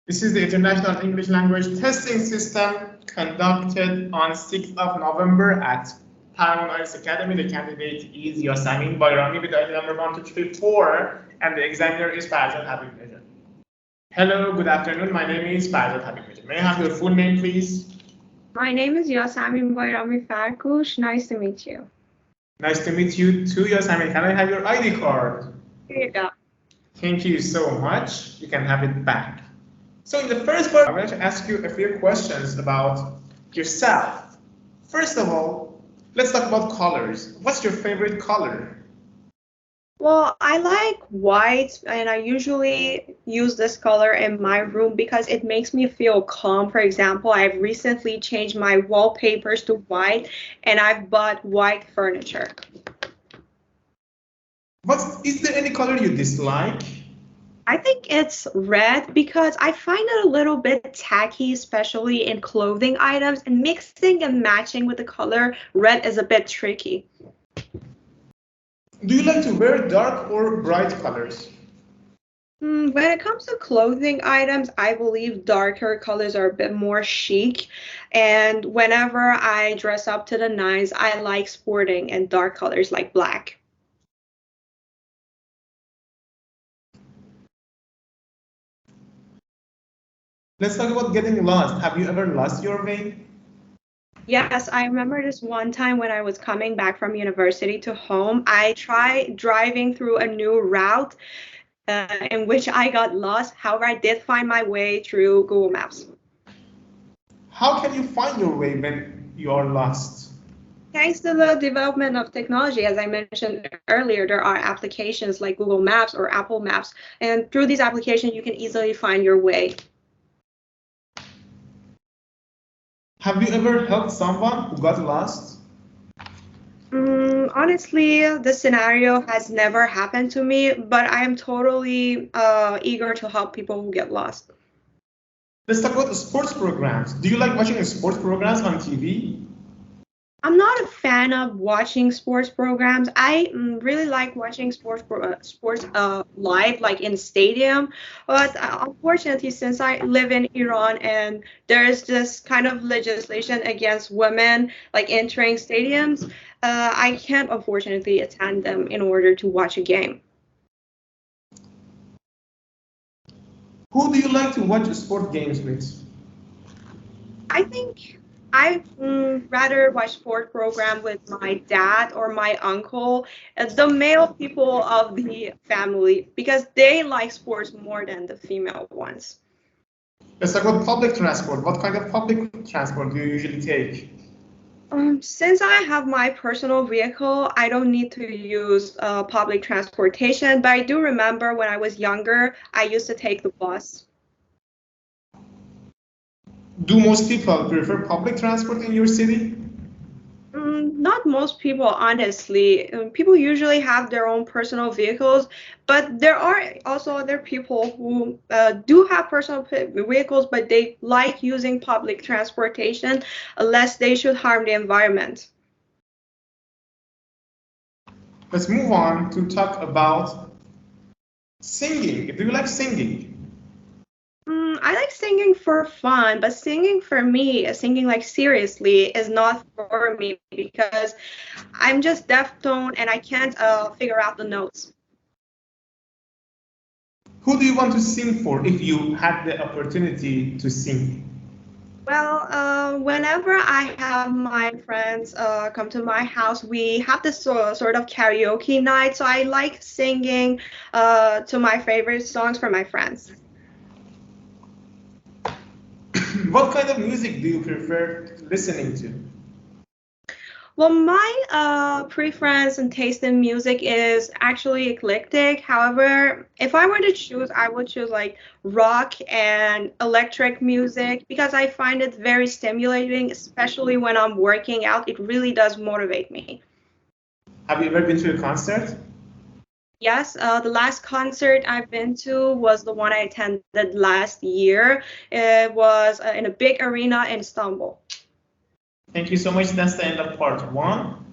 This is the International English Language Testing System conducted on 6th of November at part1 IELTS Academy. The candidate is Yasamin Bayrami with ID number 1234, and the examiner is Farzad Habib. Hello, good afternoon. My name is Farzad Habib. May I have your full name, please? My name is Yasamin Bayrami Farkush. Nice to meet you. Nice to meet you too, Yasamin. Can I have your ID card? Here you go. Thank you so much. You can have it back. So in the first part, I'm going to ask you a few questions about yourself. First of all, let's talk about colors. What's your favorite color? Well, I like white, and I usually use this color in my room because it makes me feel calm. For example, I've recently changed my wallpapers to white, and I've bought white furniture. Is there any color you dislike? I think it's red because I find it a little bit tacky, especially in clothing items, and mixing and matching with the color red is a bit tricky. Do you like to wear dark or bright colors? When it comes to clothing items, I believe darker colors are a bit more chic. And whenever I dress up to the nines, I like sporting in dark colors like black. Let's talk about getting lost. Have you ever lost your way? Yes, I remember this one time when I was coming back from university to home. I tried driving through a new route in which I got lost. However, I did find my way through Google Maps. How can you find your way when you are lost? Thanks to the development of technology, as I mentioned earlier, there are applications like Google Maps or Apple Maps, and through these applications, you can easily find your way. Have you ever helped someone who got lost? Honestly, this scenario has never happened to me, but I am totally eager to help people who get lost. Let's talk about sports programs. Do you like watching sports programs on TV? I'm not a fan of watching sports programs. I really like watching sports live, like in stadium. But unfortunately, since I live in Iran and there's this kind of legislation against women like entering stadiums, I can't unfortunately attend them in order to watch a game. Who do you like to watch sport games with? I think I'd rather watch sport program with my dad or my uncle, the male people of the family, because they like sports more than the female ones. Let's talk about public transport. What kind of public transport do you usually take? Since I have my personal vehicle, I don't need to use public transportation, but I do remember when I was younger, I used to take the bus. Do most people prefer public transport in your city? Not most people, honestly. People usually have their own personal vehicles, but there are also other people who do have personal vehicles, but they like using public transportation unless they should harm the environment. Let's move on to talk about singing. Do you like singing? I like singing for fun, but singing for me, singing like seriously, is not for me because I'm just deaf tone and I can't figure out the notes. Who do you want to sing for if you had the opportunity to sing? Well, whenever I have my friends come to my house, we have this sort of karaoke night, so I like singing to my favorite songs for my friends. What kind of music do you prefer listening to? Well, my preference and taste in music is actually eclectic. However, if I were to choose, I would choose like rock and electric music because I find it very stimulating, especially when I'm working out. It really does motivate me. Have you ever been to a concert? Yes, the last concert I've been to was the one I attended last year. It was in a big arena in Istanbul. Thank you so much. That's the end of part 1.